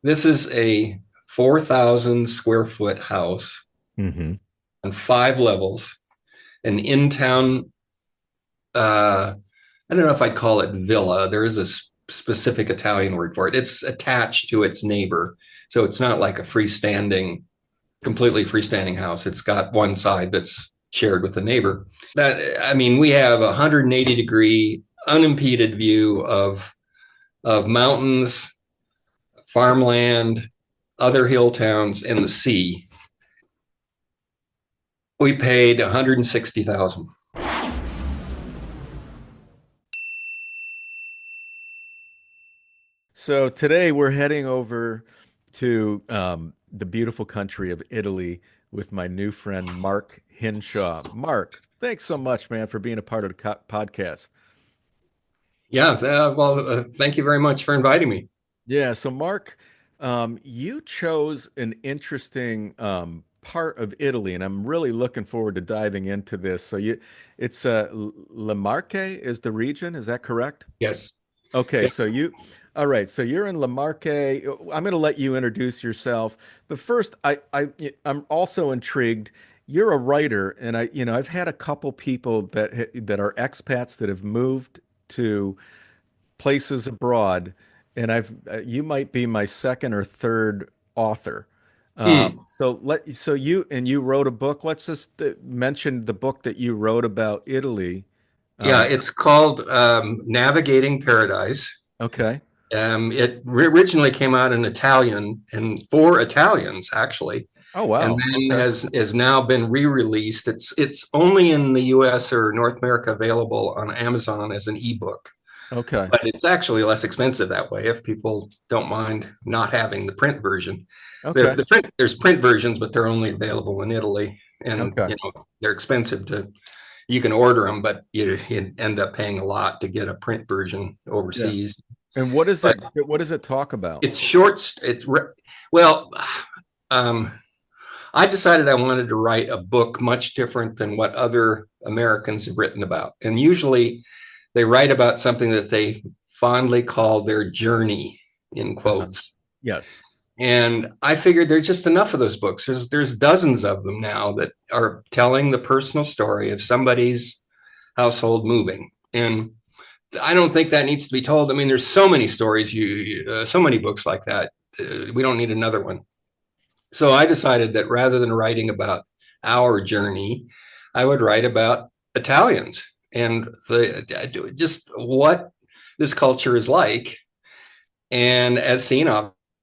This is a 4,000 square foot house Mm-hmm. on 5 levels, an in-town, I don't know if I'd call it villa. There is a specific Italian word for it. It's attached to its neighbor. So it's not like a completely freestanding house. It's got one side that's shared with the neighbor. I mean, we have a 180-degree unimpeded view of mountains, farmland, other hill towns, and the sea. We paid 160,000. So today we're heading over to the beautiful country of Italy with my new friend Mark Hinshaw. Mark, thanks so much, man, for being a part of the podcast. Yeah, thank you very much for inviting me. Yeah, so Mark, you chose an interesting part of Italy, and I'm really looking forward to diving into this. It's La Marche is the region, is that correct? Yes. Okay, Yeah. all right. So you're in La Marque. I'm going to let you introduce yourself, but first, I'm also intrigued. You're a writer, and I've had a couple people that are expats that have moved to places abroad, and you might be my second or third author. Hmm. You wrote a book. Let's just mention the book that you wrote about Italy. Yeah, Um, it's called Navigating Paradise. okay. It originally came out in Italian and for Italians, actually, Oh and wow. then Okay. has now been re-released. It's only in the U.S. or North America available on Amazon as an ebook, Okay. but it's actually less expensive that way if people don't mind not having the print version. Okay. There's print versions, but they're only available in Italy, and Okay. they're expensive to. You can order them, but you end up paying a lot to get a print version Yeah. overseas. And But what does it talk about? it's short. Well, um, I decided I wanted to write a book much different than what other Americans have written about. And usually they write about something that they fondly call their journey, in Uh-huh. quotes. Yes. And I figured there's just enough of those books. There's dozens of them now that are telling the personal story of somebody's household moving. And I don't think that needs to be told. I mean, there's so many stories, so many books like that. We don't need another one. So I decided that rather than writing about our journey, I would write about Italians and just what this culture is like, and as seen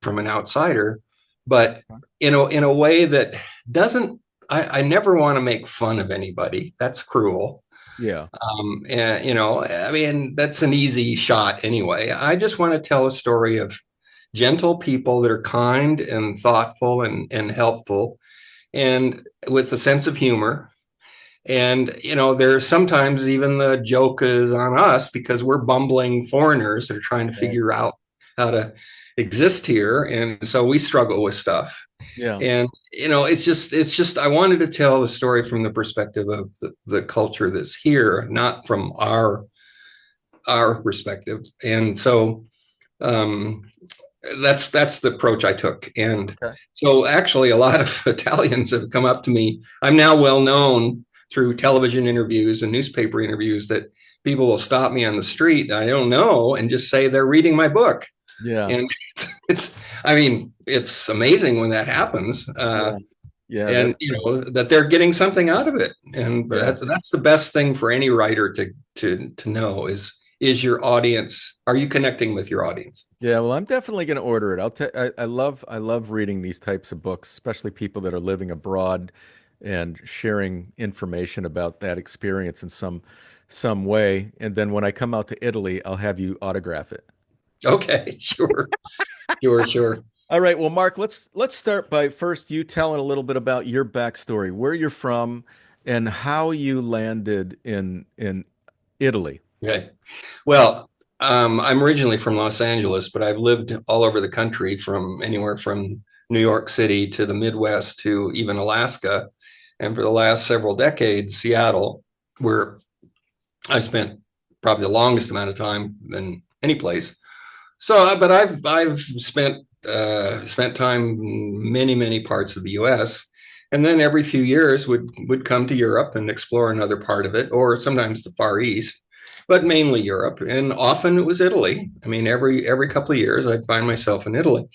from an outsider, but in a way that doesn't. I never want to make fun of anybody. That's cruel. Yeah. And I mean, that's an easy shot anyway. I just want to tell a story of gentle people that are kind and thoughtful and helpful and with a sense of humor. And, there's sometimes even the joke is on us because we're bumbling foreigners that are trying to Right. figure out how to exist here. And so we struggle with stuff. Yeah. And, it's just, I wanted to tell the story from the perspective of the culture that's here, not from our perspective. And so, um, that's the approach I took. And Okay. so actually a lot of Italians have come up to me. I'm now well known through television interviews and newspaper interviews that people will stop me on the street I don't know and just say they're reading my book. Yeah. And it's I mean, it's amazing when that happens. Yeah. Yeah. And that they're getting something out of it, and Yeah. that's the best thing for any writer to know is your audience, are you connecting with your audience? Yeah. Well, I'm definitely going to order it. I love reading these types of books, especially people that are living abroad and sharing information about that experience in some way. And then when I come out to Italy, I'll have you autograph it. Okay. Sure. All right. Well, Mark, let's start by first you telling a little bit about your backstory, where you're from, and how you landed in Italy. Okay. Well, I'm originally from Los Angeles, but I've lived all over the country, from anywhere from New York City to the Midwest to even Alaska. And for the last several decades, Seattle, where I spent probably the longest amount of time than any place. So, but I've spent spent time in many, many parts of the US. And then every few years would come to Europe and explore another part of it, or sometimes the Far East, but mainly Europe. And often it was Italy. I mean, every couple of years I'd find myself in Italy.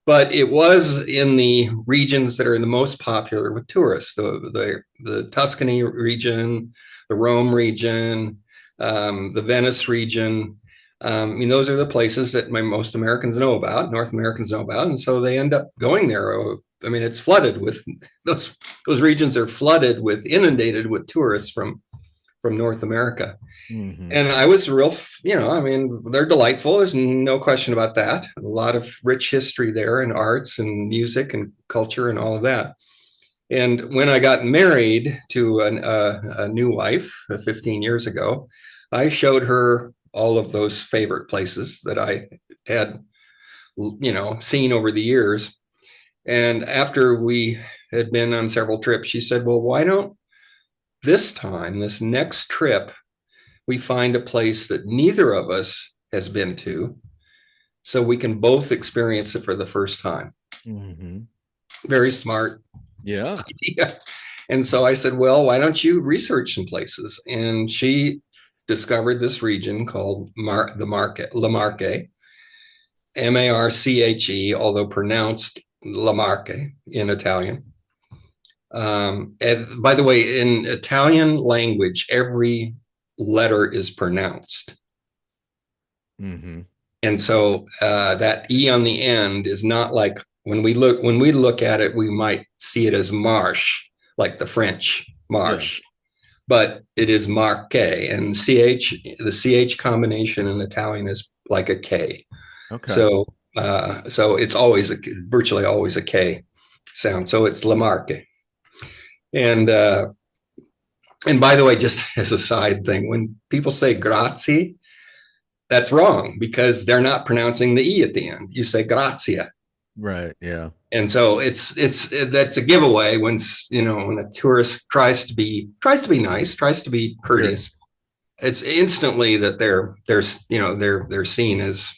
But it was in the regions that are the most popular with tourists, the Tuscany region, the Rome region, the Venice region. I mean, those are the places that most Americans know about, North Americans know about, and so they end up going there. I mean, it's flooded with those regions are flooded with inundated with tourists from North America. Hmm. And I was real, I mean, they're delightful. There's no question about that. A lot of rich history there and arts and music and culture and all of that. And when I got married to a new wife 15 years ago, I showed her all of those favorite places that I had, seen over the years. And after we had been on several trips, she said, well, why don't this next trip, we find a place that neither of us has been to, so we can both experience it for the first time. Hmm. Very smart Yeah. idea. And so I said, well, why don't you research some places? And she discovered this region called La Marche, Marche, although pronounced La Marche in Italian. And by the way, in Italian language, every letter is pronounced. Hmm. And so that E on the end is not like when we look at it, we might see it as Marche, like the French Yeah. Marche, but it is Marche, and the CH combination in Italian is like a K. Okay. So it's virtually always a K sound. So it's La Marche. And by the way, just as a side thing, when people say grazie, that's wrong because they're not pronouncing the E at the end. You say grazia. Right. Yeah. And so that's a giveaway when when a tourist tries to be nice, tries to be Sure. courteous. It's instantly that they're seen as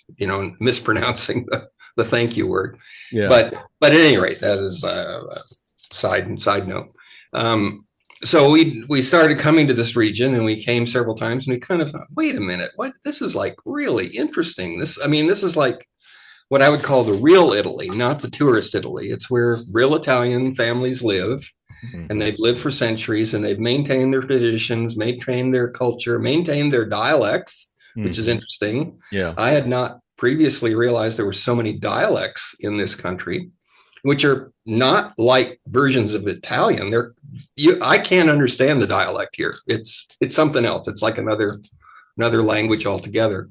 mispronouncing the thank you word. Yeah. But at any rate, that is a side note. So we started coming to this region, and we came several times, and we kind of thought, wait a minute, what? This is like really interesting. This is like what I would call the real Italy, not the tourist Italy. It's where real Italian families live, and Hmm. they've lived for centuries, and they've maintained their traditions, maintained their culture, maintained their dialects, which is Hmm. interesting. Yeah. I had not previously realized there were so many dialects in this country, which are not like versions of Italian. I can't understand the dialect here. It's something else. It's like another language altogether.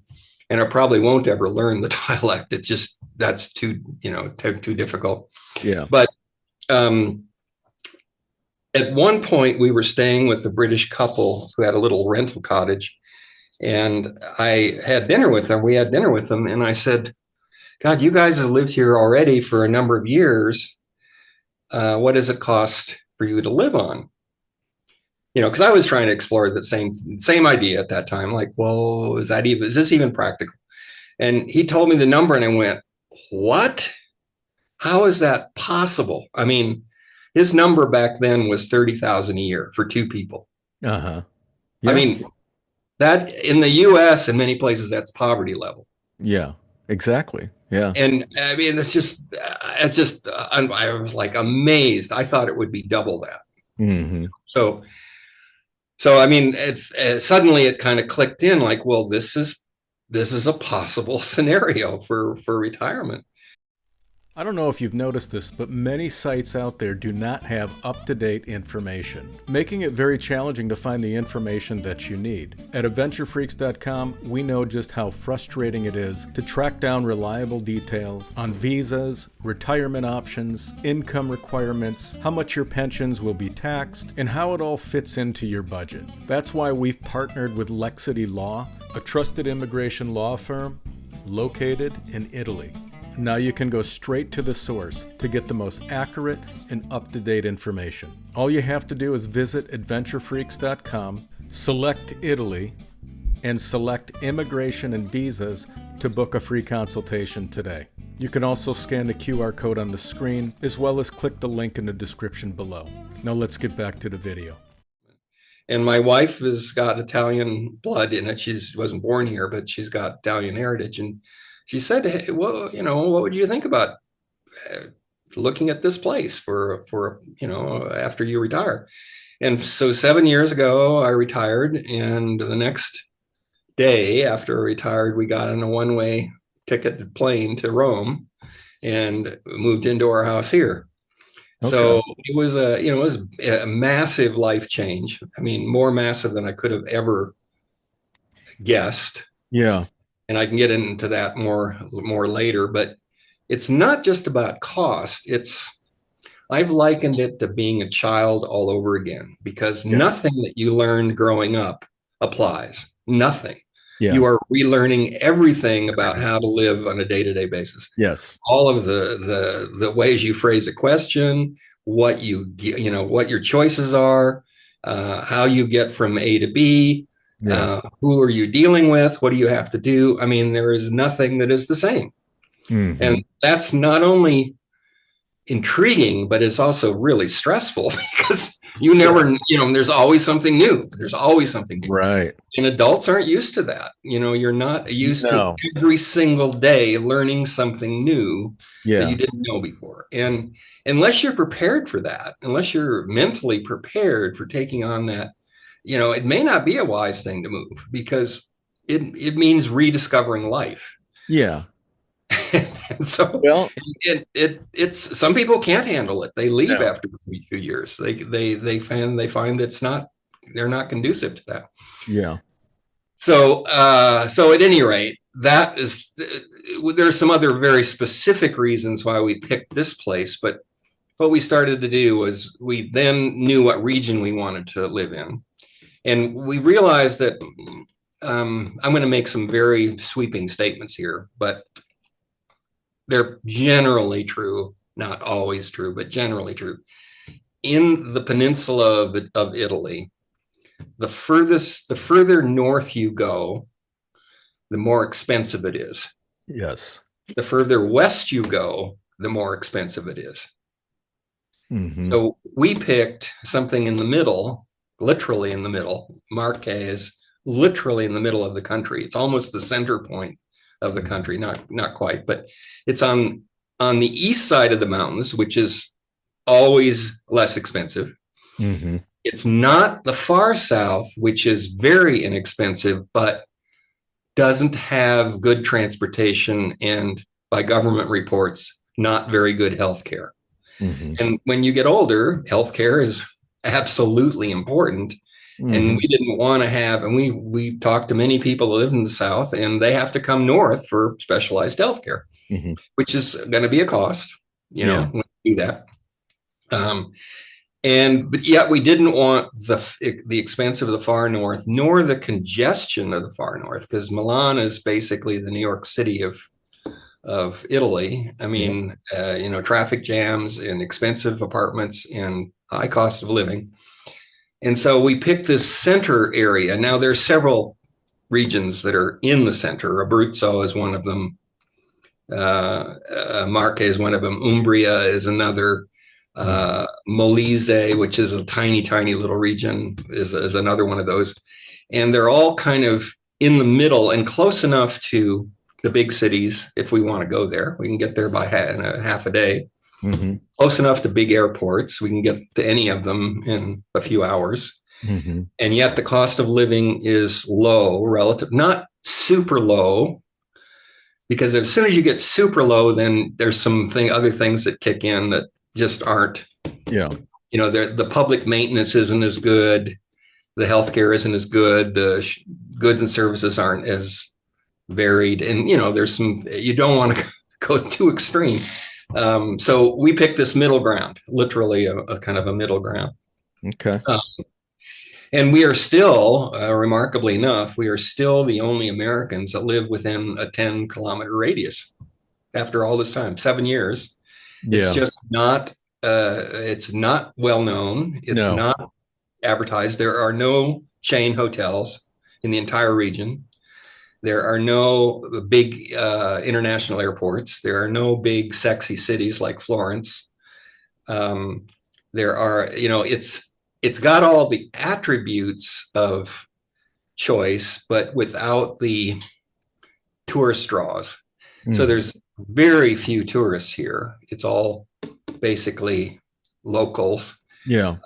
And I probably won't ever learn the dialect. It's just that's too difficult. Yeah. But at one point, we were staying with a British couple who had a little rental cottage, and I had dinner with them. We had dinner with them, and I said, God, you guys have lived here already for a number of years. What does it cost for you to live on? Because I was trying to explore the same idea at that time. Like, well, is this even practical? And he told me the number, and I went, what? How is that possible? I mean, his number back then was 30,000 a year for two people. Uh-huh. I Yeah. mean, that in the US and many places, that's poverty level. Yeah. Exactly. Yeah. And I mean, I was like amazed. I thought it would be double that. Hmm. So, I mean, suddenly it kind of clicked in like, well, this is a possible scenario for retirement. I don't know if you've noticed this, but many sites out there do not have up-to-date information, making it very challenging to find the information that you need. At AdventureFreaks.com, we know just how frustrating it is to track down reliable details on visas, retirement options, income requirements, how much your pensions will be taxed, and how it all fits into your budget. That's why we've partnered with Lexity Law, a trusted immigration law firm located in Italy. Now you can go straight to the source to get the most accurate and up-to-date information. All you have to do is visit AdventureFreaks.com, select Italy, and select Immigration and Visas to book a free consultation today. You can also scan the QR code on the screen, as well as click the link in the description below. Now let's get back to the video. And my wife has got Italian blood in it. She wasn't born here, but she's got Italian heritage. And she said, hey, well, what would you think about looking at this place for after you retire? And so 7 years ago, I retired. And the next day after I retired, we got on a one-way ticket plane to Rome and moved into our house here. Okay. So it was a massive life change. I mean, more massive than I could have ever guessed. Yeah. And I can get into that more later, but it's not just about cost. I've likened it to being a child all over again, because nothing that you learned growing up applies. Nothing. Yeah. You are relearning everything about how to live on a day-to-day basis. Yes. All of the ways you phrase a question, what your choices are, how you get from A to B, who are you dealing with, what do you have to do? I mean, there is nothing that is the same. Mm-hmm. And that's not only intriguing, but it's also really stressful because you never, there's always something new. There's always something new. Right. And adults aren't used to that. You're not used to every single day learning something new that you didn't know before. And unless you're prepared for that, unless you're mentally prepared for taking on that, it may not be a wise thing to move, because it means rediscovering life. Yeah. And so it's some people can't handle it. They leave after a few years. They find they're not conducive to that. Yeah. So at any rate, that is, there's some other very specific reasons why we picked this place, but what we started to do was we then knew what region we wanted to live in. And we realized that I'm going to make some very sweeping statements here, but they're generally true, not always true, but generally true. In the peninsula of Italy, the further north you go, the more expensive it is. Yes. The further west you go, the more expensive it is. Mm-hmm. So we picked something in the middle, literally in the middle. Marche is literally in the middle of the country. It's almost the center point of the country, not quite, but it's on the east side of the mountains, which is always less expensive. Mm-hmm. It's not the far south, which is very inexpensive, but doesn't have good transportation and, by government reports, not very good health care. Mm-hmm. And when you get older, health care is absolutely important. Mm-hmm. And we didn't want to have, and we talked to many people who live in the South, and they have to come north for specialized healthcare, mm-hmm. which is going to be a cost, when we do that. But yet we didn't want the expense of the far north, nor the congestion of the far north, because Milan is basically the New York City of Italy. I mean, traffic jams and expensive apartments and high cost of living. And so we picked this center area. Now there's several regions that are in the center. Abruzzo is one of them. Marche is one of them. Umbria is another. Molise, which is a tiny, tiny little region, is another one of those. And they're all kind of in the middle and close enough to the big cities. If we want to go there, we can get there by in a half a day. Mm-hmm. Close enough to big airports. We can get to any of them in a few hours. Mm-hmm. And yet the cost of living is low, relative, not super low, because as soon as you get super low, then there's other things that kick in that just aren't. Yeah. The public maintenance isn't as good. The healthcare isn't as good. The goods and services aren't as varied. And, there's you don't want to go too extreme. So we picked this middle ground, literally a kind of a middle ground. Okay. And we are still, remarkably enough, we are still the only Americans that live within a 10-kilometer radius after all this time, 7 years. Yeah. It's just not, it's not well known. It's not advertised. There are no chain hotels in the entire region. There are no big international airports. There are no big sexy cities like Florence. Um, there are, it's got all the attributes of choice, but without the tourist draws. So Mhm. there's very few tourists here. It's all basically locals, Yeah.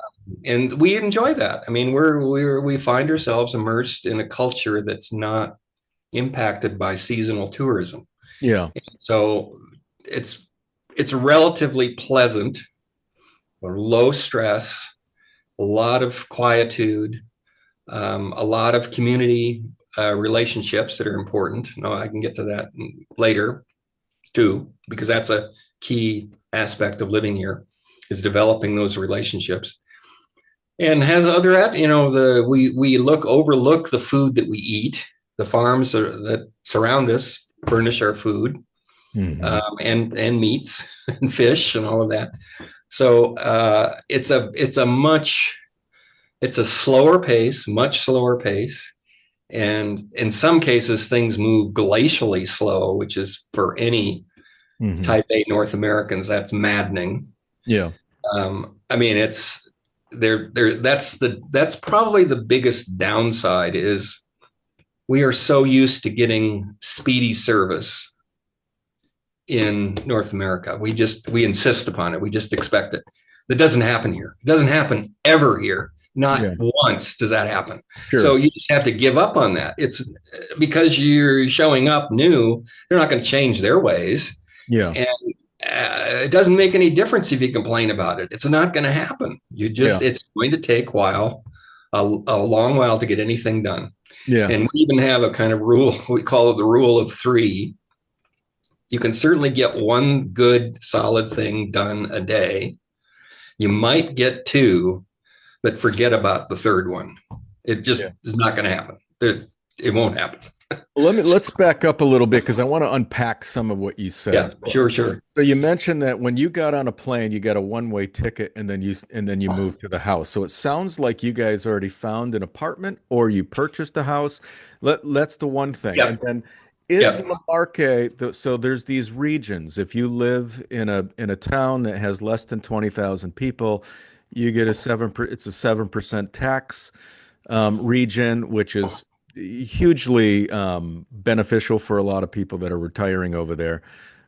and we enjoy that. I mean, we find ourselves immersed in a culture that's not impacted by seasonal tourism. Yeah. So it's it's relatively pleasant, low stress, a lot of quietude, a lot of community relationships that are important. No, I can get to that later too, because that's a key aspect of living here is developing those relationships. And has other, we look overlook the food that we eat. The farms that surround us furnish our food, Hmm. and meats and fish and all of that. So it's a slower pace, much slower pace. And in some cases, things move glacially slow, which is for any Hmm. type A North Americans, that's maddening. Yeah. I mean, it's there. That's probably the biggest downside is we are so used to getting speedy service in North America. We insist upon it. We just expect it. That doesn't happen here. It doesn't happen ever here. Not Yeah. once does that happen. So Sure. you just have to give up on that. It's because you're showing up new, they're not going to change their ways. Yeah. And it doesn't make any difference if you complain about it. It's not going to happen. Yeah. It's going to take a long while to get anything done. Yeah. And we even have a kind of rule, we call it the rule of three. You can certainly get one good solid thing done a day. You might get two, but forget about the third one. It just Yeah. is not going to happen. It won't happen. Let's back up a little bit because I want to unpack some of what you Yeah, said. sure. So you mentioned that when you got on a plane, you got a one-way ticket and then you moved to the house. So it sounds like you guys already found an apartment or you purchased a house. That's the one thing. Yeah, And then is yeah, La Marque, so there's these regions. If you live in a town that has less than 20,000 people, you get it's a 7% tax region, which is hugely beneficial for a lot of people that are retiring over there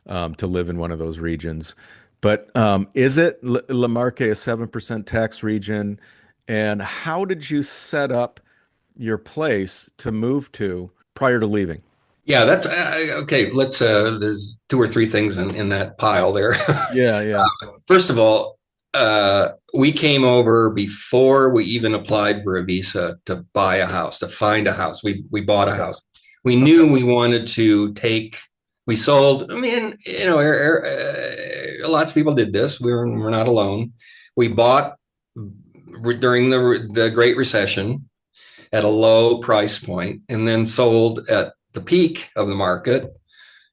to live in one of those regions. But is it La Marque a 7% tax region? And how did you set up your place to move to prior to leaving? yeah. That's okay. Let's. There's two or three things in that pile there. Yeah, yeah. First of all, we came over before we even applied for a visa to buy a house, to find a house. We bought a Okay. house. We Okay. knew we wanted to take. We sold. I mean, lots of people did this. We're not alone. We bought during the Great Recession at a low price point, and then sold at the peak of the market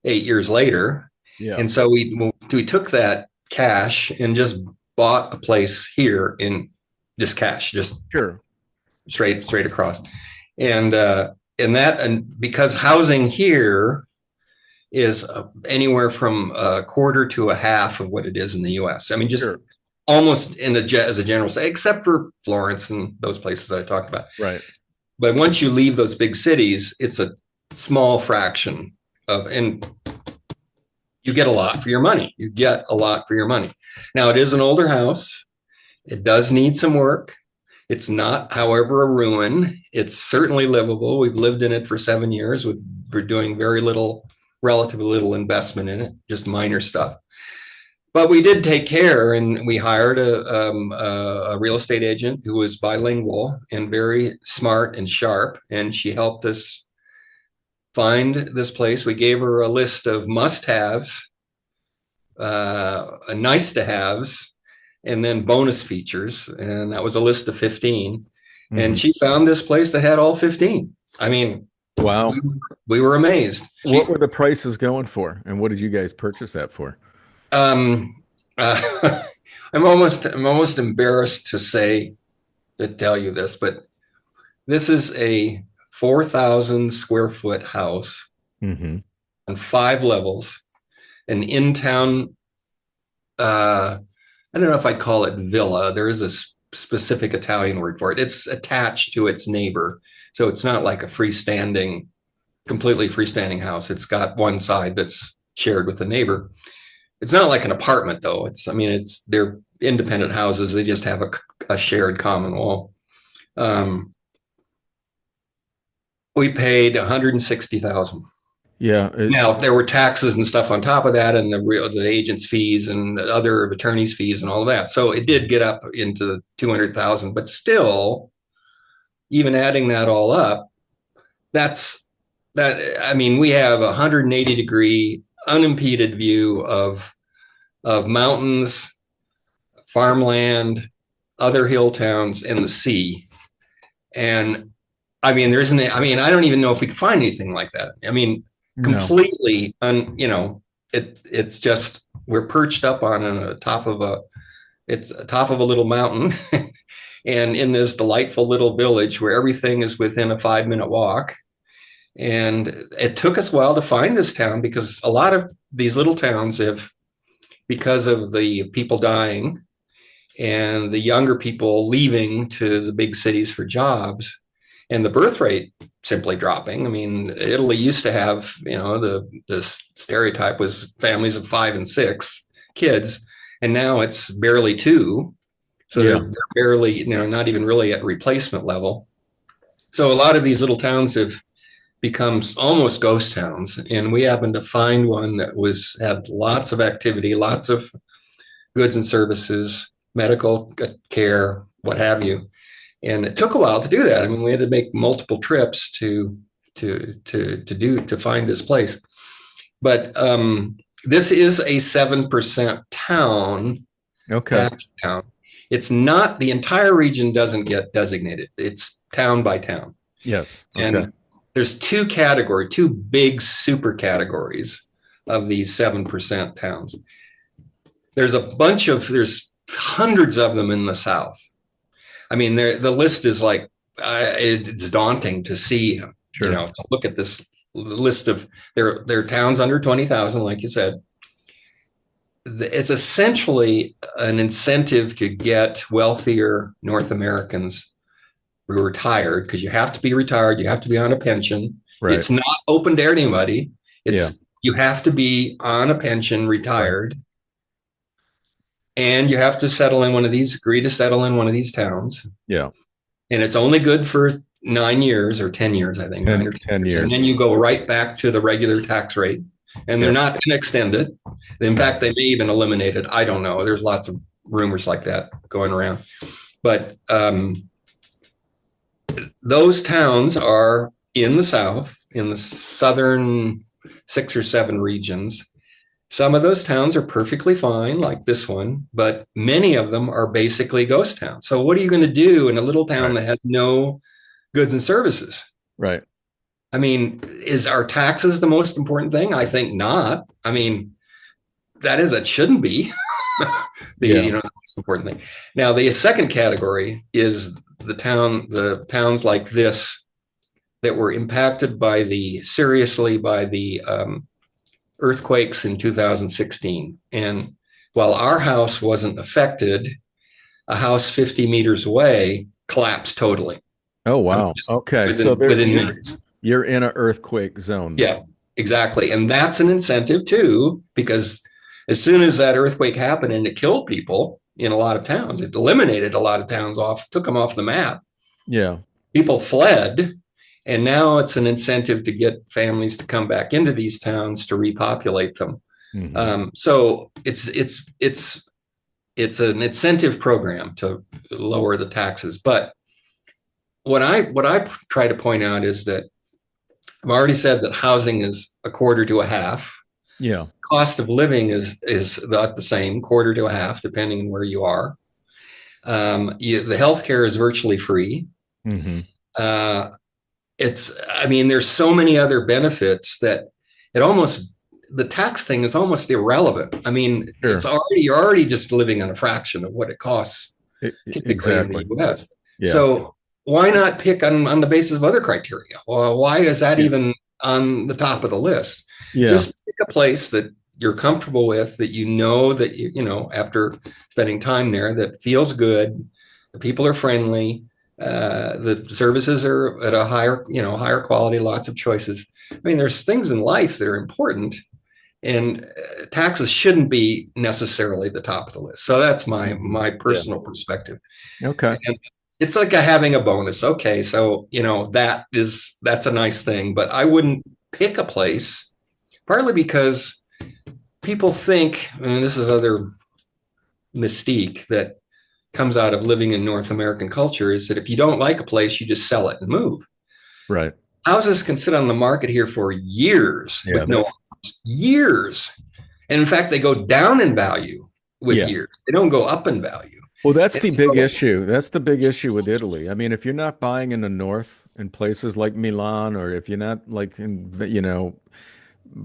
8 years later. Yeah. And so we took that cash and just bought a place here in just cash, just Sure. straight across. And because housing here is anywhere from a quarter to a half of what it is in the U.S. I mean, just Sure. almost as a general say, except for Florence and those places I talked about. Right. But once you leave those big cities, it's a small fraction and you get a lot for your money. You get a lot for your money. Now, it is an older house. It does need some work. It's not, however, a ruin. It's certainly livable. We've lived in it for 7 years. We're doing relatively little investment in it, just minor stuff. But we did take care, and we hired a real estate agent who was bilingual and very smart and sharp, and she helped us find this place. We gave her a list of must-haves, nice to haves, and then bonus features. And that was a list of 15. And Hmm. she found this place that had all 15. I mean, Wow. we were amazed. What were the prices going for? And what did you guys purchase that for? Um, uh, I'm almost embarrassed to tell you this, but this is a 4,000 square foot house Hmm. on 5 levels, an in town, I don't know if I'd call it villa. There is a specific Italian word for it. It's attached to its neighbor. So it's not like a freestanding, completely freestanding house. It's got one side that's shared with the neighbor. It's not like an apartment though. They're independent houses. They just have a shared common wall. Um, we paid 160,000. Yeah, Now there were taxes and stuff on top of that, and the agent's fees and other attorneys' fees and all of that. So it did get up into the 200,000, but still, even adding that all up, that's that. I mean, we have a 180-degree unimpeded view of mountains, farmland, other hill towns, and the sea. And I mean, I don't even know if we could find anything like that. I mean, no. completely, it's just we're perched up on a top of a little mountain, and in this delightful little village where everything is within a 5-minute walk. And it took us a while to find this town because a lot of these little towns have, because of the people dying and the younger people leaving to the big cities for jobs and the birth rate simply dropping. I mean, Italy used to have, the stereotype was families of 5 and 6 kids, and now it's barely 2. So Yeah. they're barely, not even really at replacement level. So a lot of these little towns have become almost ghost towns, and we happened to find one that had lots of activity, lots of goods and services, medical care, what have you. And it took a while to do that. I mean, we had to make multiple trips to find this place. But this is a 7% town, Okay. tax town. It's not, the entire region doesn't get designated. It's town by town. Yes. Okay. And there's two big super categories of these 7% towns. There's hundreds of them in the South. I mean, the list is like, it's daunting to see, Sure. look at this list of their towns under 20,000, like you said. It's essentially an incentive to get wealthier North Americans who are retired, because you have to be retired, you have to be on a pension. Right. It's not open to anybody. You have to be on a pension, retired, and you have to agree to settle in one of these towns. Yeah. And it's only good for 9 years or 10 years, I think. 9 or 10 years. And then you go right back to the regular tax rate. And they're not going to extend it. In fact, they may even eliminate it. I don't know. There's lots of rumors like that going around. But those towns are in the South, in the southern 6 or 7 regions. Some of those towns are perfectly fine, like this one, but many of them are basically ghost towns. So what are you going to do in a little town that has no goods and services? Right. I mean, is our taxes the most important thing? I think not. I mean, it shouldn't be the most important thing. Now, the second category is the towns like this that were impacted seriously by the earthquakes in 2016. And while our house wasn't affected, a house 50 meters away collapsed totally. Oh, wow. Okay. So within minutes. You're in an earthquake zone. Yeah, exactly. And that's an incentive too, because as soon as that earthquake happened and it killed people in a lot of towns, it eliminated a lot of towns took them off the map. Yeah. People fled. And now it's an incentive to get families to come back into these towns to repopulate them. Mm-hmm. So it's an incentive program to lower the taxes. But what I try to point out is that I've already said that housing is a quarter to a half. Yeah. Cost of living is about the same, quarter to a half, depending on where you are. The healthcare is virtually free. Mm-hmm. There's so many other benefits that the tax thing is almost irrelevant. I mean, sure. You're already just living on a fraction of what it costs typically in the US. Yeah. So why not pick on the basis of other criteria? Well, why is that Yeah. even on the top of the list? Yeah. Just pick a place that you're comfortable with, that you know that after spending time there, that feels good, the people are friendly, the services are at a higher quality, lots of choices. I mean, there's things in life that are important, and taxes shouldn't be necessarily the top of the list. So that's Mhm. my Yeah. personal perspective. Okay. And it's like having a bonus. Okay, so that's a nice thing, but I wouldn't pick a place, partly because people think, and this is other mystique that comes out of living in North American culture, is that if you don't like a place, you just sell it and move. Right. Houses can sit on the market here for years Yeah. with no That's, years. And in fact, they go down in value with yeah. years. They don't go up in value. Well, that's And the big so, issue. That's the big issue with Italy. I mean, if you're not buying in the north in places like Milan, or if you're not like in,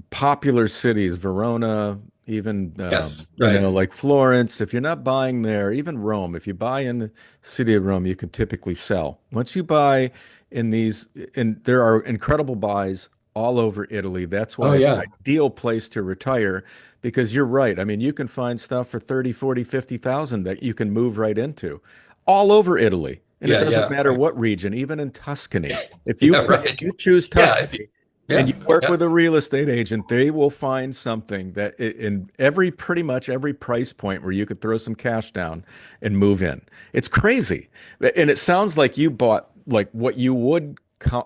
popular cities, Verona, even yes, right. like Florence. If you're not buying there, even Rome, if you buy in the city of Rome, you can typically sell. Once you buy in these, and there are incredible buys all over Italy. That's Oh, why it's an yeah. ideal place to retire because you're right. I mean, you can find stuff for 30, 40, 50,000 that you can move right into all over Italy. And it Yeah, doesn't yeah, matter right. what region, even in Tuscany. Yeah, If right. you choose Yeah, Tuscany, and yeah, you work yeah. with a real estate agent, they will find something that in pretty much every price point where you could throw some cash down and move in. It's crazy. And it sounds like you bought like what you would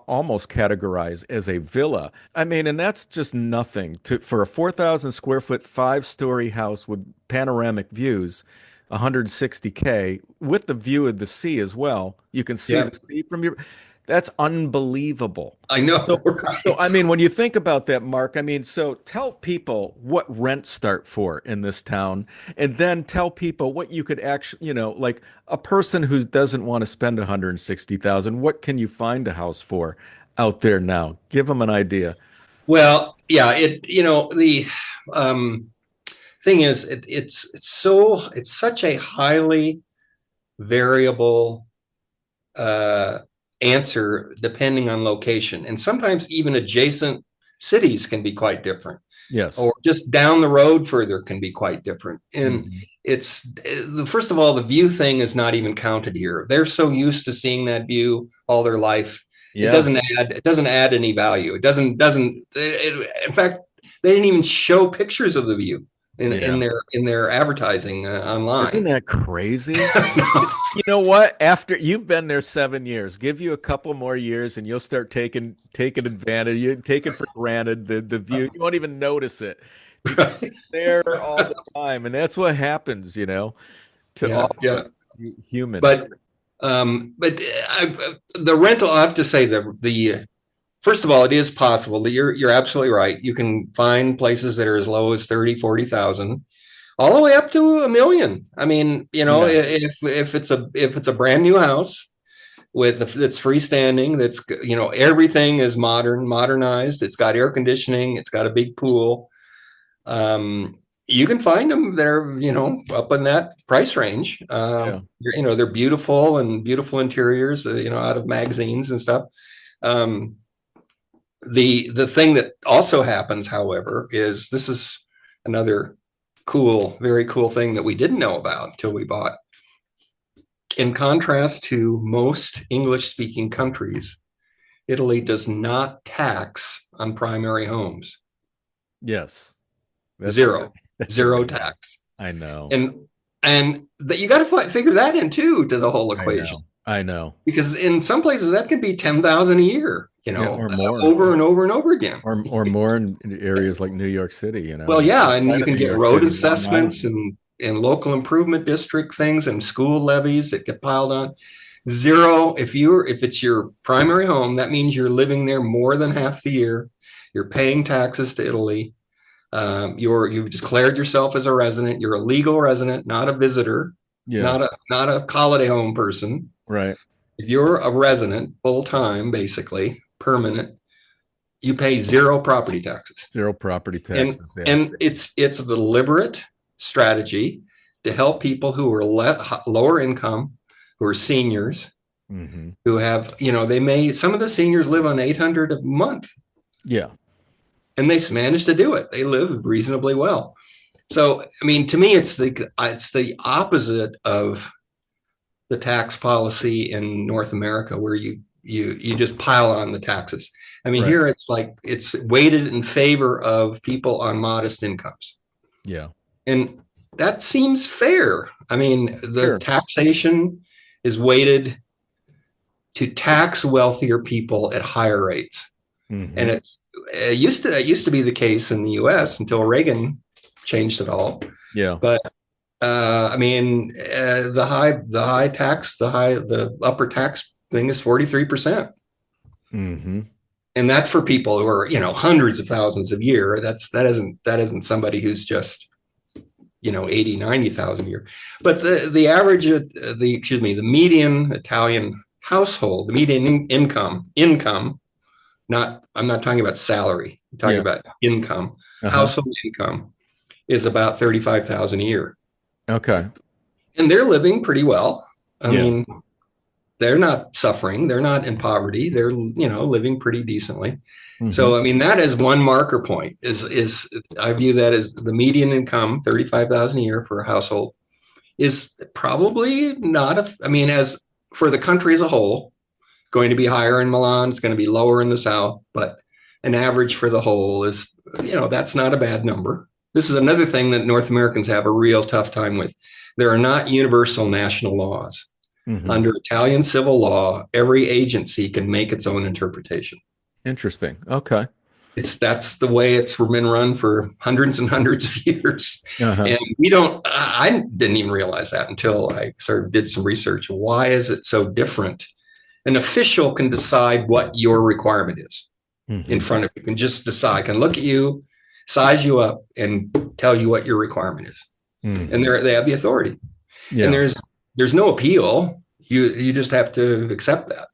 almost categorize as a villa. I mean, and that's just nothing for a 4,000 square foot, 5-story house with panoramic views. 160K with the view of the sea as well. You can see Yeah, the sea from your. That's unbelievable. I know, So, so I right? mean, when you think about that, Mark, I mean, so tell people what rents start for in this town, and then tell people what you could actually, like a person who doesn't want to spend 160,000, what can you find a house for out there now? Give them an idea. Well, yeah, the um thing is, it's such a highly variable uh answer depending on location. And sometimes even adjacent cities can be quite different, or Yes. just down the road further can be quite different. And Mhm. it's first of all, the view thing is not even counted here. They're so used to seeing that view all their life. Yeah. It doesn't add any value. In fact, they didn't even show pictures of the view Yeah. in their advertising Isn't online. that crazy? You know what? After you've been there 7 years, give you a couple more years and you'll start taking advantage. You take it for granted, the view. You won't even notice it because Right. it's there all the time. And that's what happens, to Yeah, all of us yeah. humans. But the rental, I have to say, the first of all, it is possible that you're absolutely right. You can find places that are as low as 30, 40,000, all the way up to a million. I mean, Yeah. if it's a brand new house that's freestanding, that's everything is modernized. It's got air conditioning. It's got a big pool. You can find them there, up in that price range. Yeah. They're beautiful, and beautiful interiors, out of magazines and stuff. Um, the thing that also happens, however, is this is another very cool thing that we didn't know about until we bought. In contrast to most English speaking countries, Italy does not tax on primary homes. Yes. That's Zero, that's zero amazing. tax. I know. And that you got to figure that in too, to the whole I equation, know. I know. because in some places that can be 10,000 a year, Yeah, or more. over and over and over again. Or more in areas like New York City, Well, yeah, and outside you of can New get York road City, Long assessments Island. and local improvement district things and school levies that get piled on. Zero. If it's your primary home, that means you're living there more than half the year. You're paying taxes to Italy. You've declared yourself as a resident. You're a legal resident, not a visitor, Yeah, not a holiday home person. right. If you're a resident full time, basically permanent, you pay zero property taxes. Zero property and taxes. Yeah. and it's a deliberate strategy to help people who are lower income, who are seniors, Hmm. who have, some of the seniors live on 800 a month, Yeah. and they manage to do it. They live reasonably well. So, I mean, to me, it's the opposite of the tax policy in North America, where you just pile on the taxes. I mean, Right. here it's like it's weighted in favor of people on modest incomes, Yeah. and that seems fair. I mean, the Sure. taxation is weighted to tax wealthier people at higher rates, and Hmm. it used to be the case in the U.S. until Reagan changed it all. Yeah. But I mean, the upper tax thing is 43%. Hmm. And that's for people who are, hundreds of thousands a year. That isn't somebody who's just, 80, 90,000 a year. But the average, the median Italian household, the median income, I'm not talking about salary. I'm talking Yeah. about income, Uh-huh. household income is about 35,000 a year. Okay. And they're living pretty well. I Yeah. mean, they're not suffering. They're not in poverty. They're, living pretty decently. Hmm. So, I mean, that is one marker point is I view that as the median income, 35,000 a year for a household is probably not I mean, as for the country as a whole, going to be higher in Milan, it's going to be lower in the South, but an average for the whole is, that's not a bad number. This is another thing that North Americans have a real tough time with. There are not universal national laws. Hmm. Under Italian civil law, every agency can make its own interpretation. Interesting. Okay. That's the way it's been run for hundreds and hundreds of years. Uh-huh. And we don't, I didn't even realize that until I sort of did some research. Why is it so different? An official can decide what your requirement is in Hmm. front of you, can just decide, can look at you, size you up, and tell you what your requirement is. And Hmm. they have the authority. And Yeah. there's no appeal. You just have to accept that.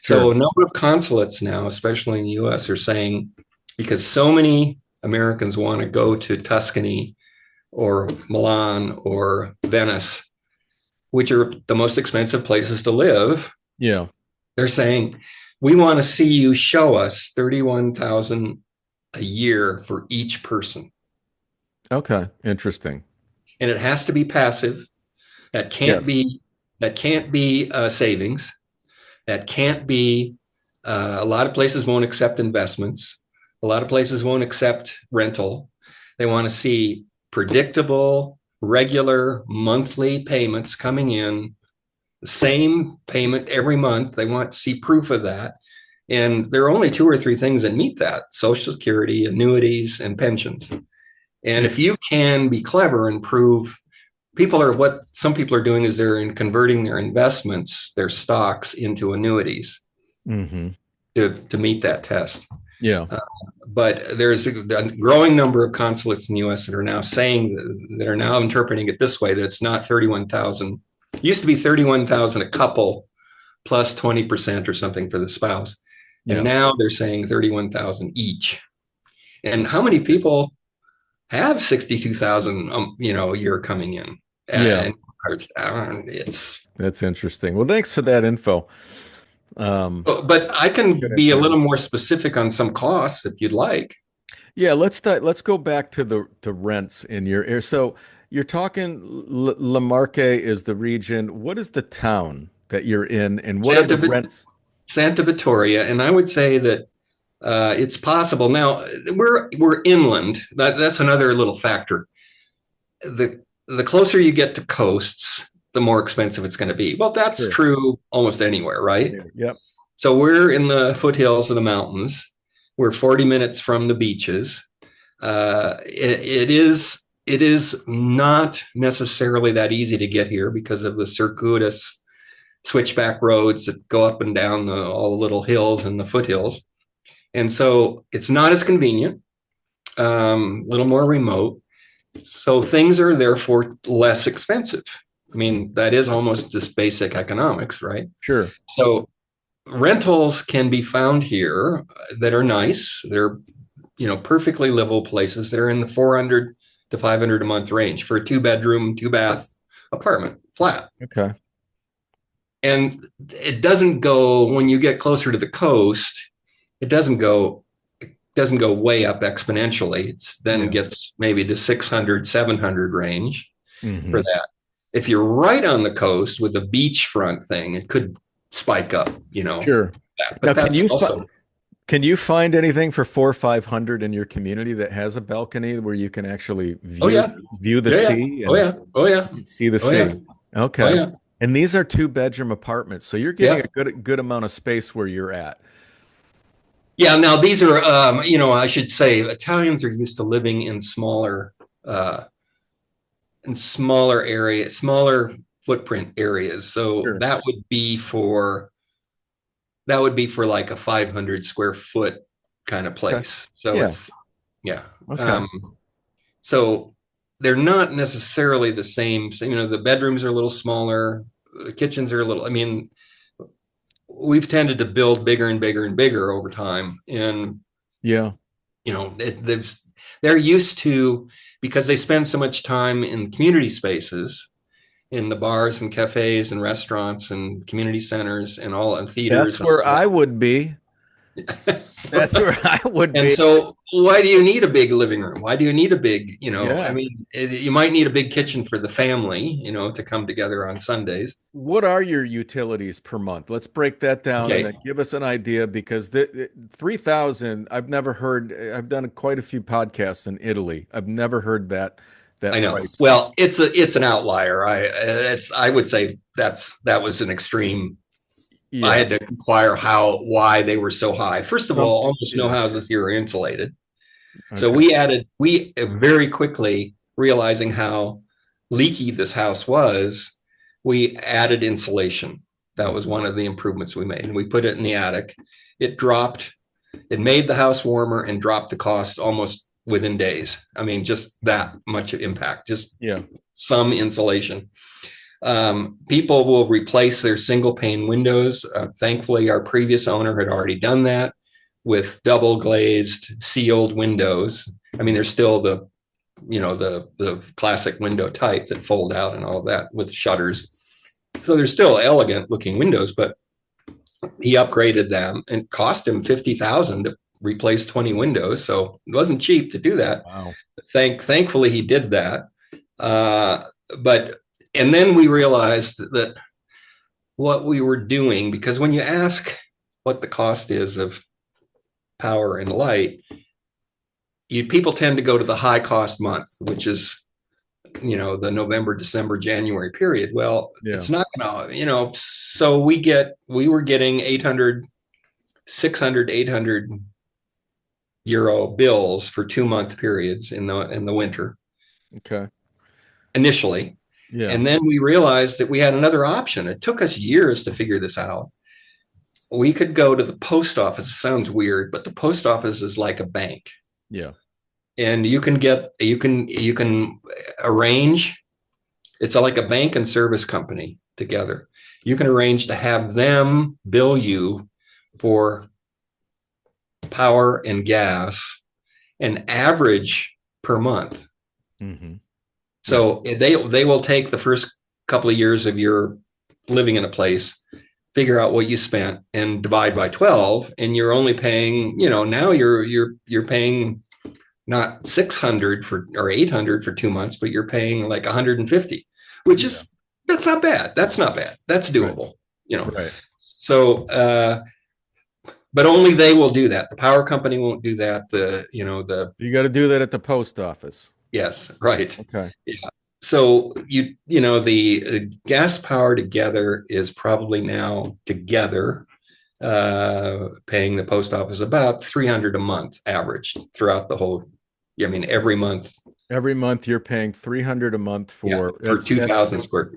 So Sure. a number of consulates now, especially in the US, are saying, because so many Americans want to go to Tuscany or Milan or Venice, which are the most expensive places to live, Yeah. they're saying, we want to see you show us 31,000 a year for each person. Okay. Interesting. And it has to be passive. That can't Yes. be that can't be savings. That can't be. A lot of places won't accept investments. A lot of places won't accept rental. They want to see predictable, regular monthly payments coming in, the same payment every month. They want to see proof of that. And there are only two or three things that meet that: Social Security, annuities, and pensions. And Yeah. if you can be clever and prove what some people are doing is they're converting their investments, their stocks into annuities Hmm. to meet that test. Yeah. Uh, but there's a growing number of consulates in the U.S. that are now saying that are now interpreting it this way: that it's not 31,000. It used to be 31,000 a couple plus 20% or something for the spouse, and Yeah. now they're saying 31,000 each. And how many people have 62,000 a year coming in? Yeah. And it's That's interesting. Well, thanks for that info. Um, but I can Good be a little information. more specific on some costs if you'd like. Yeah, let's go back to the rents in your area. So you're talking La Marque is the region. What is the town that you're in, and what are the Santa rents? Santa Vittoria, and I would say that it's possible. Now we're inland. That's another little factor. The closer you get to coasts, the more expensive it's going to be. Well, that's Sure. true almost anywhere, right? Anyway, yep. So we're in the foothills of the mountains. We're 40 minutes from the beaches. It is not necessarily that easy to get here because of the circuitous switchback roads that go up and down all the little hills and the foothills. And so it's not as convenient, a little more remote. So things are therefore less expensive. I mean, that is almost just basic economics, right? Sure. So rentals can be found here that are nice. They're, perfectly livable places. They're in the 400 to 500 a month range for a 2 bedroom, 2 bath apartment, flat. Okay. And it doesn't go, when you get closer to the coast, it doesn't go way up exponentially. It's then Yeah. gets maybe to 600, 700 range for Hmm. that. If you're right on the coast with a beachfront thing, it could spike up, Sure. Now, but that's also, can you find anything for 4 or 500 in your community that has a balcony where you can actually oh yeah, view the yeah, yeah, sea oh and yeah, oh yeah, see the oh yeah, sea? oh Okay. yeah, And these are two-bedroom apartments, so you're getting yeah. a good amount of space where you're at. Yeah, now these are, I should say Italians are used to living uh, smaller footprint areas. So Sure. that would be for like a 500 square foot kind of Okay. place. So Yeah. it's, yeah. Okay. Um, so they're not necessarily the same. So, the bedrooms are a little smaller, the kitchens are a little, I mean, we've tended to build bigger and bigger and bigger over time. And, Yeah. they're used to, because they spend so much time in community spaces, in the bars and cafes and restaurants and community centers and all and theaters That's and where all I would be. that. That's where I would And be. so why do you need a big living room? Why do you need a big, I Yeah. mean, you might need a big kitchen for the family, to come together on Sundays. What are your utilities per month? Let's break that down and Okay. then give us an idea because the 3,000, I've never heard. I've done quite a few podcasts in Italy. I've never heard I that know. price. Well, it's an outlier. I would say that was an extreme. I Yeah. had to inquire why they were so high. First of Some, all, almost no yeah. houses here are insulated. So Okay. we very quickly realizing how leaky this house was, we added insulation. That was Mhm. one of the improvements we made. And we put it in the attic. It dropped, it made the house warmer and dropped the cost almost within days. I mean, just that much impact, just Yeah. some insulation. People will replace their single pane windows. Thankfully, our previous owner had already done that with double glazed sealed windows. I mean, there's still the classic window type that fold out and all of that with shutters. So they're still elegant looking windows, but he upgraded them and it cost him 50,000 to replace 20 windows. So it wasn't cheap to do that. Wow. Thankfully he did that. Uh, but and then we realized that what we were doing, because when you ask what the cost is of power and light, people tend to go to the high cost month, which is the November, December, January period. Well, Yeah. it's not gonna, so we were getting 800, 600, 800 euro bills for 2 month periods in the winter Okay. initially. Yeah. And then we realized that we had another option. It took us years to figure this out. We could go to the post office. It sounds weird, but the post office is like a bank. Yeah. And you can arrange, it's like a bank and service company together. You can arrange to have them bill you for power and gas an average per month. Hmm. Yeah. So they will take the first couple of years of your living in a place, figure out what you spent, and divide by 12, and you're only paying. Now you're paying not 600 for or 800 for 2 months, but you're paying like 150, which Yeah. is that's not bad. That's not bad. That's Right. doable. You know. Right. So, but only they will do that. The power company won't do that. You got to do that at the post office. Yes, right. Okay. Yeah. So the gas power together is probably now together paying the post office about 300 a month averaged throughout the whole. I mean, every month. Every month you're paying 300 a month Yeah, for for that's 2,000 square.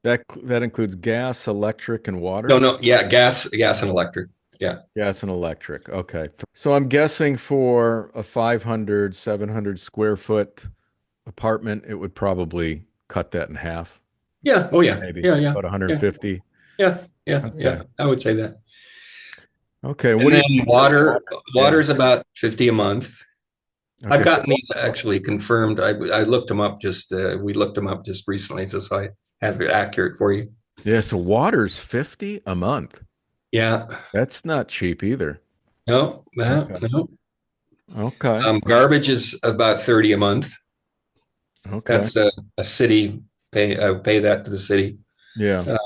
that includes gas, electric, and No, water. no, yeah, gas and electric. Yeah, Gas and electric. Okay. So I'm guessing for a 500, 700 square foot apartment, it would probably cut that in half, yeah, oh yeah, maybe yeah, yeah, about yeah, 150. yeah, yeah, Okay. yeah. I would say that. Okay. And What do then you, yeah. water's about 50 a month. I've Okay. So, gotten these actually confirmed. I looked them up we looked them up just recently, so I have it accurate for you. Yeah, so water's 50 a month. Yeah. That's not cheap either. No, no, Okay. no. Okay. Garbage is about 30 a month. Okay. That's a city pay that to the city. Yeah. Uh,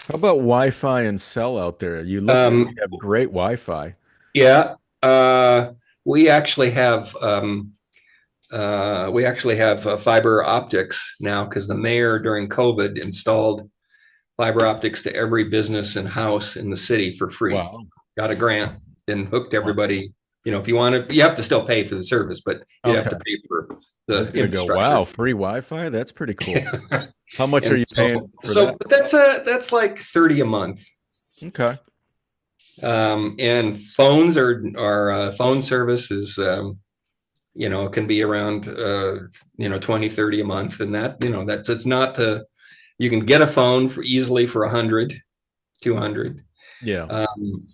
How about Wi-Fi and cell out there? You look like you um, have great Wi-Fi. yeah, uh, we actually have fiber optics now because the mayor during COVID installed fiber optics to every business and house in the city for free. Wow. Got a grant and hooked Wow. everybody. If you want to, you have to still pay for the service, but you have to Okay. pay for I was the gonna go, infrastructure. wow, free Wi-Fi? That's pretty cool. How much are And you paying for that? but that's like 30 a month. Okay. And phones phone service is can be around 20, 30 a month, and that's it's not to you can get a phone for easily for 100, 200. Yeah. Um,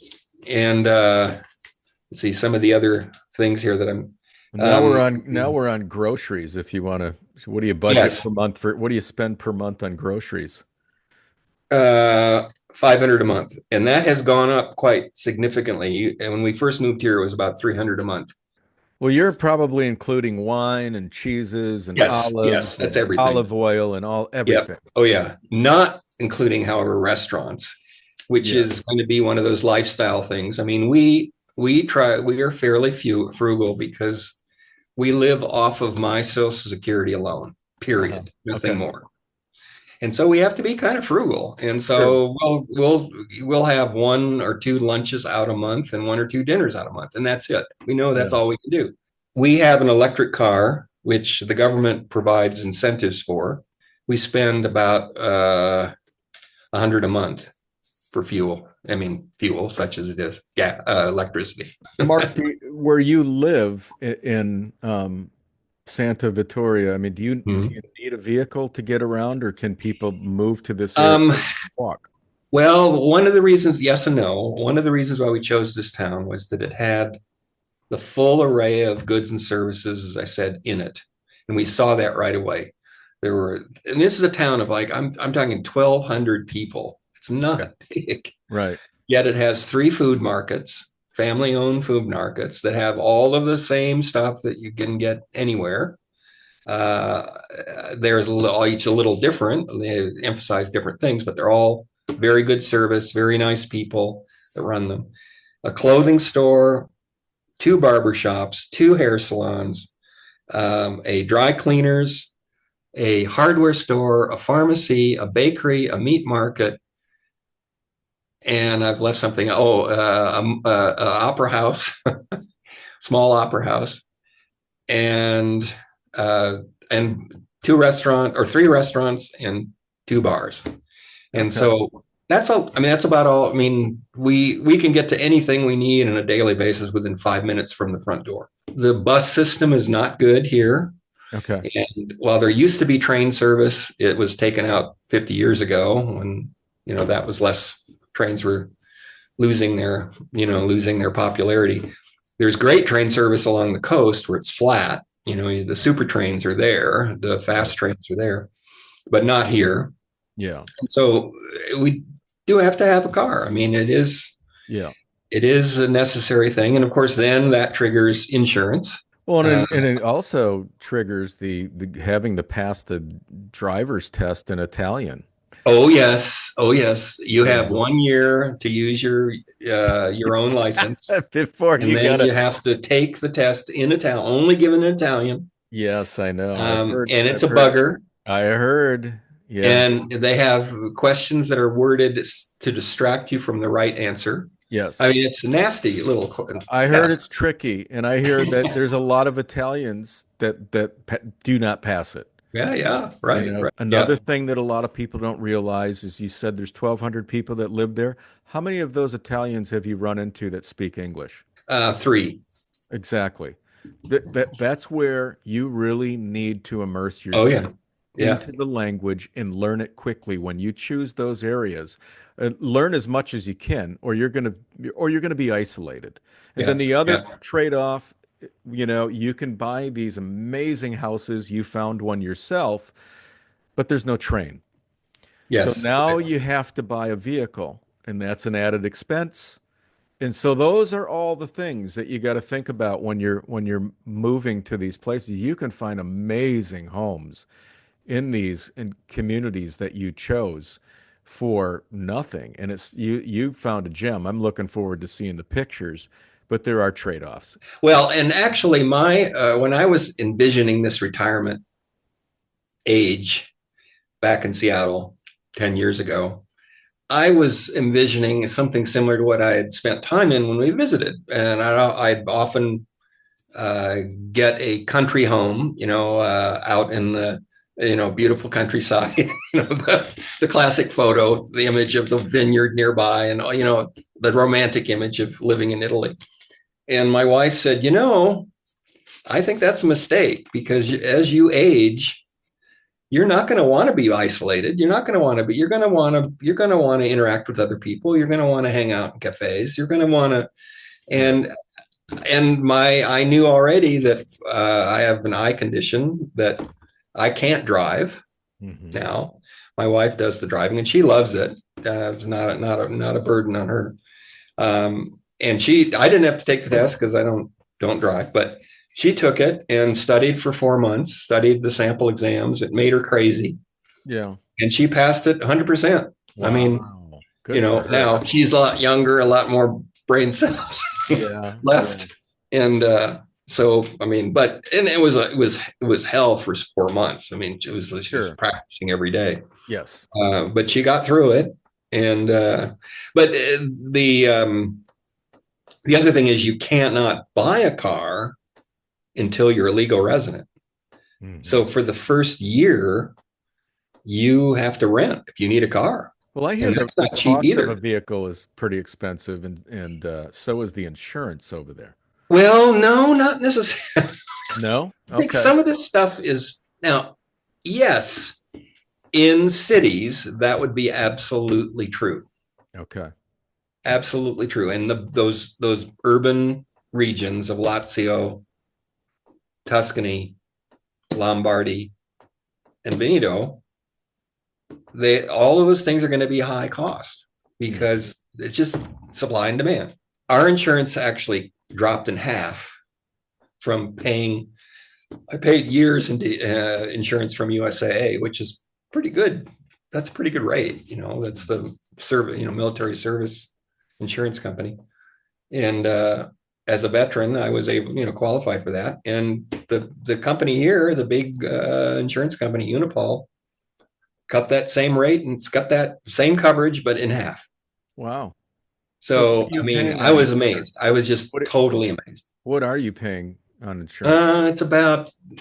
and let's see some of the other things here that I'm um, Now we're on groceries. If you want to, what do you budget yes, per month for? What do you spend per month on groceries? 500 a month, and that has gone up quite significantly. And when we first moved here, it was about 300 a month. Well, you're probably including wine and cheeses and Yes, yes, olives that's and everything. olive oil and all Yep. everything. Oh yeah. Not including, however, restaurants, which Yeah. is going to be one of those lifestyle things. I mean, we are fairly frugal because we live off of my Social Security alone. Uh-huh. Period. Nothing Okay. more. And so we have to be kind of frugal. And Sure. so we'll have one or two lunches out a month and one or two dinners out a month, and that's it. We know Yeah. that's all we can do. We have an electric car, which the government provides incentives for. We spend about 100 a month for fuel. I mean, fuel, such as it is, yeah, electricity. Mark, where you live in Santa Vittoria, I mean, do Mhm. you need a vehicle to get around, or can people move to this area Um, and walk? well, one of the reasons, yes and no, one of the reasons why we chose this town was that it had the full array of goods and services, as I said, in it. And we saw that right away. And this is a town of like, I'm talking 1,200 people. It's Okay. not big. Right. Yet it has three food markets, family owned food markets that have all of the same stuff that you can get anywhere. Uh, there's each a little different. They emphasize different things, but they're all very good service, very nice people that run them. A clothing store, two barber shops, two hair salons, a dry cleaners, a hardware store, a pharmacy, a bakery, a meat market, and I've left something. Oh, opera house, small opera house, and uh, and three restaurants and two bars. And Okay. so that's all. I mean, that's about all. I mean, we can get to anything we need on a daily basis within 5 minutes from the front door. The bus system is not good here. Okay. And while there used to be train service, it was taken out 50 years ago when, that was less, trains were losing their popularity. There's great train service along the coast where it's flat. The super trains are there, the Right. fast trains are there, but not here. Yeah. And so we do have to have a car. I mean, Yeah. it is a necessary thing. And of course, then that triggers insurance. Well, Uh, and it also triggers the having to pass the driver's test in Italian. Oh yes, oh yes. You You have know, 1 year to use your own license, before and you then gotta. you have to take the test in Italian, only given in Italian. Yes, I know. I've heard. And it's I've a heard. bugger, I heard. Yeah. and they have questions that are worded to distract you from the right answer. I Yes. mean, it's a nasty little I heard test. it's tricky, and I hear that there's a lot of Italians that do not pass it. Yeah, yeah, You right, know, right, another yeah. thing that a lot of people don't realize is you said there's 1,200 people that live there. How many of those Italians have you run into that speak English? Three. Exactly. That's where you really need to immerse Oh yourself yeah, yeah, into the language and learn it quickly when you choose those areas. Learn as much as you can, or you're gonna be isolated. And then yeah, the other yeah. trade-off, you can buy these amazing houses. You found one yourself, but there's no train. So Yes. now you have to buy a vehicle, and that's an added expense. And so those are all the things that you got to think about when you're moving to these places. You can find amazing homes in communities that you chose for nothing. And it's you found a gem. I'm looking forward to seeing the pictures, but there are trade-offs. Well, and actually, my when I was envisioning this retirement age back in Seattle 10 years ago, I was envisioning something similar to what I had spent time in when we visited. And I'd often uh, get a country home, out in the, beautiful countryside, the classic photo, the image of the vineyard nearby, and, the romantic image of living in Italy. And my wife said, I think that's a mistake because as you age, you're not going to want to be isolated. You're not going to want to be, you're going to want to interact with other people. You're going to want to hang out in cafes. You're going to want to, and, Yes. I knew already that I have an eye condition that I can't drive Hmm. now. My wife does the driving and she loves it. It's not a burden on her. And I didn't have to take the test because I don't drive, but she took it and studied for 4 months, studied the sample exams. It made her crazy. Yeah. And she passed it 100%. I mean, Wow. Good for her. now she's a lot younger, a lot more brain cells Yeah. Yeah. left. And so, I mean, and it was hell for 4 months. I mean, she was Sure. practicing every day. Yes. But she got through it. And, but the other thing is you can't not buy a car until you're a legal resident. Hmm. So for the first year, you have to rent if you need a car. Well, I hear And that's the not cheap cost of a either. vehicle is pretty expensive, and so is the insurance over there. Well, no, not necessarily. No? I think Okay. some of this stuff is now, yes, in cities, that would be absolutely true. Okay. Absolutely true. And those urban regions of Lazio, Tuscany, Lombardy, and Veneto, they all of those things are going to be high cost Hmm. because it's just supply and demand. Our insurance actually dropped in half from paying. I paid years in insurance from USAA, which is pretty good. That's a pretty good rate. That's the service, military service insurance company. And as a veteran, I was able, qualify for that. And the company here, the big insurance company, Unipol, cut that same rate and it's got that same coverage, but in half. Wow. So what So, are you I mean, paying I on was insurance? amazed. I was just What totally amazed. what are you paying on insurance?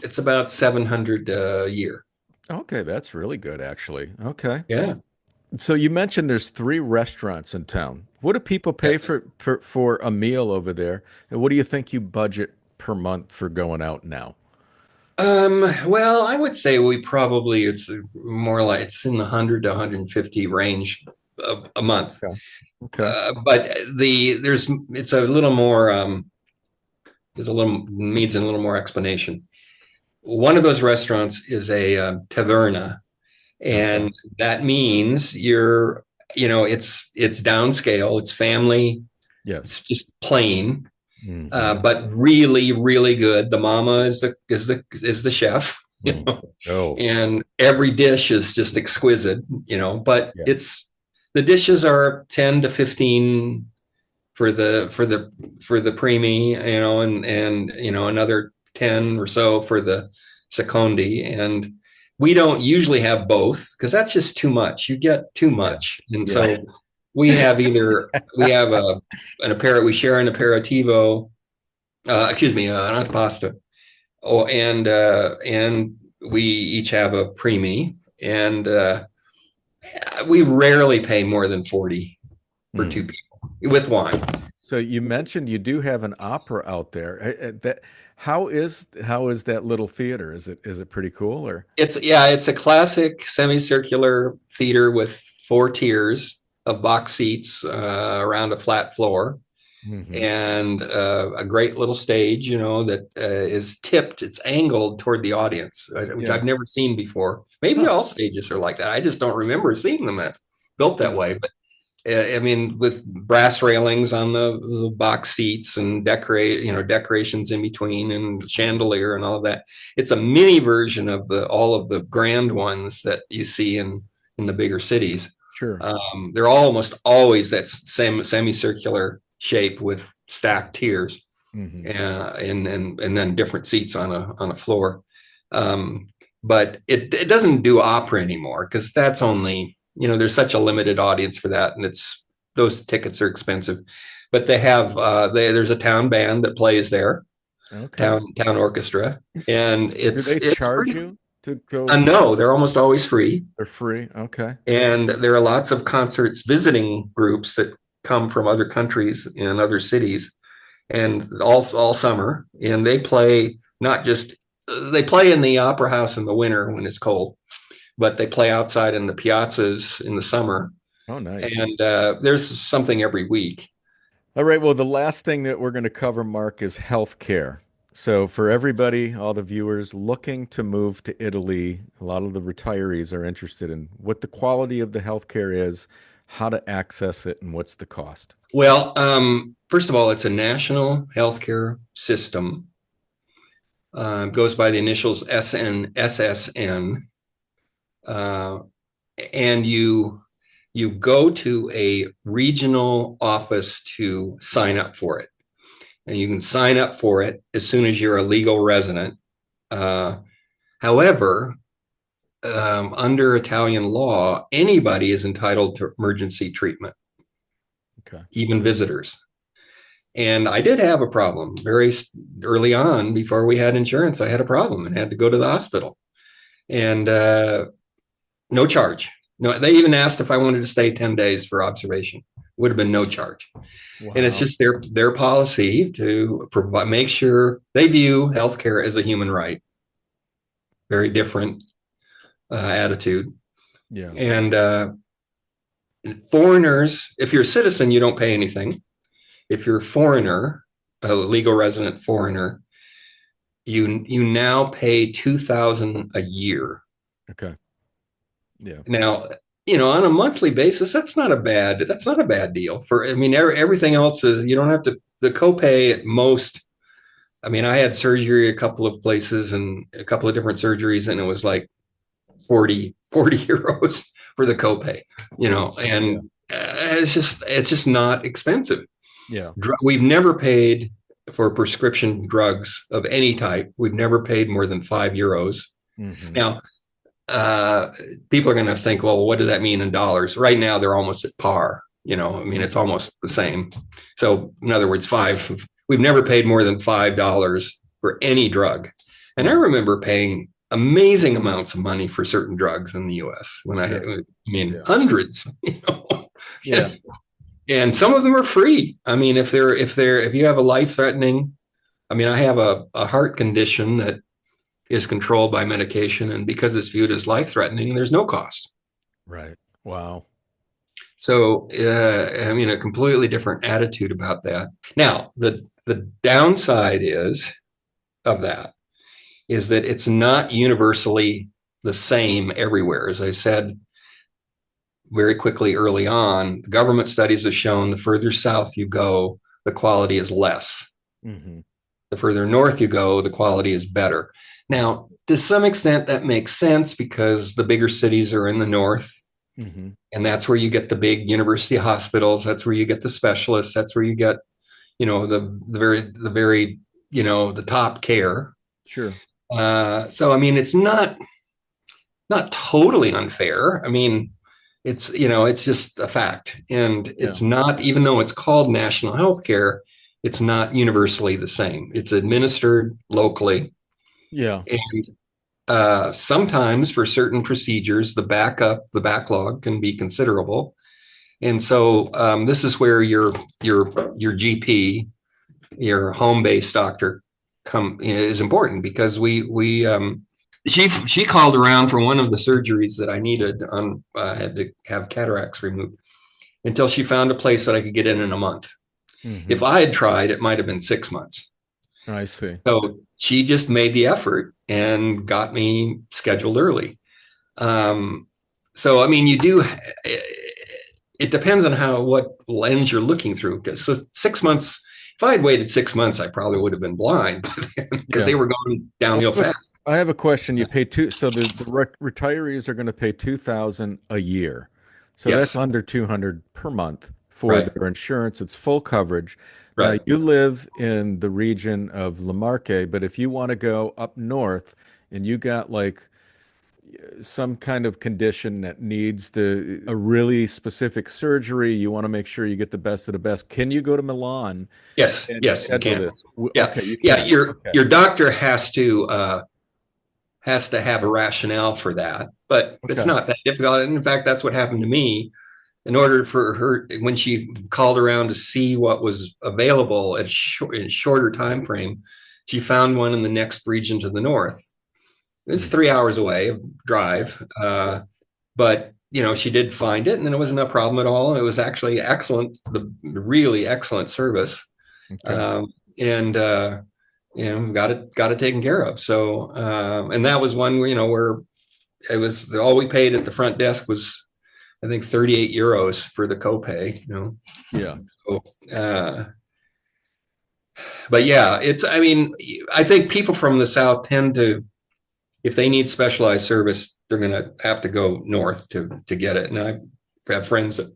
It's about 700 a year. Okay, that's really good actually. Okay. Yeah. So you mentioned there's three restaurants in town. What do people pay for a meal over there? And what do you think you budget per month for going out now? Well, I would say it's more like it's in the 100 to 150 range a month. Okay. Okay. But it's a little more, needs a little more explanation. One of those restaurants is a taverna, Okay. and that means it's downscale, it's family, it's Yes. just plain, Hmm. but really, really good. The mama is the chef, Mm. Oh, and every dish is just exquisite, but yeah. the dishes are 10 to 15 for the preemie, and another 10 or so for the secondi. And we don't usually have both because that's just too much. You get too Yeah. much. And Yeah. so we share an aperitivo, excuse me, an pasta. Oh, and we each have a preemie, and we rarely pay more than 40 for Mm. two people with wine. So you mentioned you do have an opera out there. How is that little theater? Is it pretty cool or? It's a classic semicircular theater with four tiers of box seats around a flat floor. Hmm. and a great little stage, that is tipped. It's angled toward the audience, which Yeah. I've never seen before. Maybe Huh. all stages are like that. I just don't remember seeing them built that Yeah. way. But I mean, with brass railings on the box seats and decorations in between and chandelier and all of that. It's a mini version of all of the grand ones that you see in the bigger cities. Sure. They're almost always that same semicircular shape with stacked tiers, Hmm. and then different seats on a floor. Um, but it doesn't do opera anymore because that's only, there's such a limited audience for that, and those tickets are expensive. But they have there's a town band that plays there, Okay. town orchestra, and Do it's they it's charge free. you to go? No, they're almost always free. They're free. Okay. And there are lots of concerts, visiting groups that come from other countries and other cities, and all summer. And they play not just they play in the opera house in the winter when it's cold, but they play outside in the piazzas in the summer. Oh, nice. And there's something every week. All right. Well, the last thing that we're going to cover, Mark, is healthcare. So, for everybody, all the viewers looking to move to Italy, a lot of the retirees are interested in what the quality of the healthcare is, how to access it, and what's the cost. Well, first of all, it's a national healthcare system. Goes by the initials SSN. Uh, and you go to a regional office to sign up for it, and you can sign up for it as soon as you're a legal resident. Uh, However, under Italian law, anybody is entitled to emergency treatment, Okay. even visitors. And I did have a problem very early on. Before we had insurance, I had a problem and had to go to the hospital, and no charge. No, they even asked if I wanted to stay 10 days for observation. Would have been no charge. And it's Wow. just their policy to provide, make sure they view healthcare as a human right. Very different attitude. Yeah. And foreigners, if you're a citizen, you don't pay anything. If you're a foreigner, a legal resident foreigner, you now pay 2,000 a year. Okay. Yeah. Now, on a monthly basis, that's not a bad deal. For, I mean, everything else is, you don't have to, the copay at most. I mean, I had surgery a couple of places and a couple of different surgeries, and it was like 40 euros for the copay, Yeah. and it's just not expensive. Yeah. We've never paid for prescription drugs of any type. We've never paid more than 5 euros. Hmm. Now, uh, people are going to think, well, what does that mean in dollars? Right now, they're almost at par. I mean, it's almost the same. So, in other words, we've never paid more than $5 for any drug. And I Yeah. remember paying amazing amounts of money for certain drugs in the US when Sure. I mean, Yeah. hundreds, Yeah. and some of them are free. I mean, if you have a life threatening, I mean, I have a heart condition that is controlled by medication, and because it's viewed as life threatening, there's no cost. Right. Wow. So, I mean, a completely different attitude about that. Now, the downside of that is that it's not universally the same everywhere. As I said very quickly early on, government studies have shown the further south you go, the quality is less. Hmm. The further north you go, the quality is better. Now, to some extent, that makes sense because the bigger cities are in the north, Hmm. and that's where you get the big university hospitals. That's where you get the specialists. That's where you get, the very, the top care. Sure. So, I mean, it's not totally unfair. I mean, it's just a fact, and Yeah. it's not, even though it's called national health care, it's not universally the same. It's administered locally, Yeah. and sometimes for certain procedures, the backlog can be considerable. And so this is where your GP, your home-based doctor, is important, because she called around for one of the surgeries that I needed. I had to have cataracts removed, until she found a place that I could get in a month. If Hmm. I had tried, it might have been 6 months. I see. So she just made the effort and got me scheduled early. Um, so I mean, it depends on what lens you're looking through. So 6 months, if I had waited 6 months, I probably would have been blind by then because Yeah. they were going I downhill have a, fast. I have a question. You pay two, so the retirees are going to pay 2,000 a year. So that's Yes, under 200 per month for right, their insurance. It's full coverage. Now right. you live in the region of La Marque, but if you want to go up north and you got like some kind of condition that needs a really specific surgery, you want to make sure you get the best of the best. Can you go to Milan Yes, and yes, you schedule can. this? Yeah, Okay, you yeah. can. Okay. Your doctor has to have a rationale for that, but it's Okay. not that difficult. And in fact, that's what happened to me. In order for her, when she called around to see what was available in shorter time frame, she found one in the next region to the north. It's Mm. 3 hours away drive, but she did find it, and it wasn't a problem at all. It was actually excellent, the really excellent service, Okay. um, and got it taken care of. So, and that was one where it was all we paid at the front desk was, I think, 38 euros for the copay. Yeah. So, but yeah, I mean, I think people from the south tend to, if they need specialized service, they're going to have to go north to get it. And I have friends that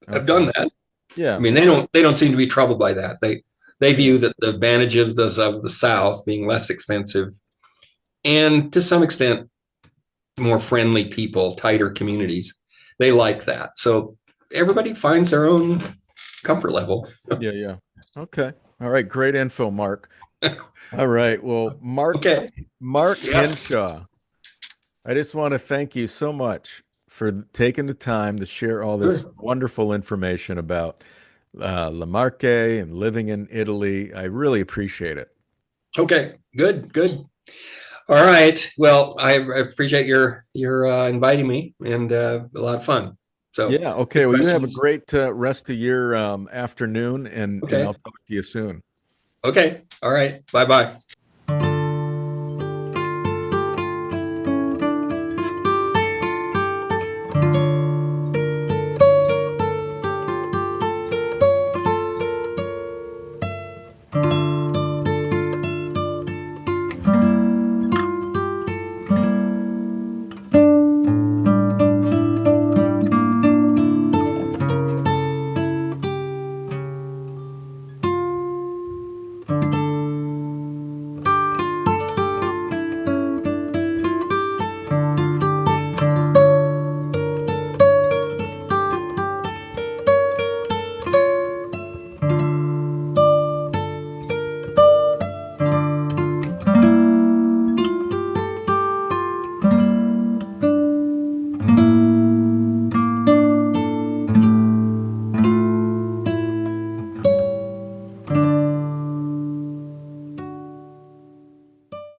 have Okay. done that. I Yeah. mean, they don't seem to be troubled by that. They Yeah. view that the advantages of the south being less expensive and to some extent more friendly people, tighter communities. They like that. So everybody finds their own comfort level. Yeah. Yeah. Okay. All right. Great info, Mark. All right. Well, Okay. Mark Yeah. Hinshaw, I just want to thank you so much for taking the time to share all this Sure. wonderful information about La Marche and living in Italy. I really appreciate it. Okay. Good. Good. All right. Well, I appreciate your inviting me, and a lot of fun. So, Yeah. Okay. any Well, you have a questions? great rest of your afternoon, and I'll Okay. talk to you soon. Okay. All right. Bye bye.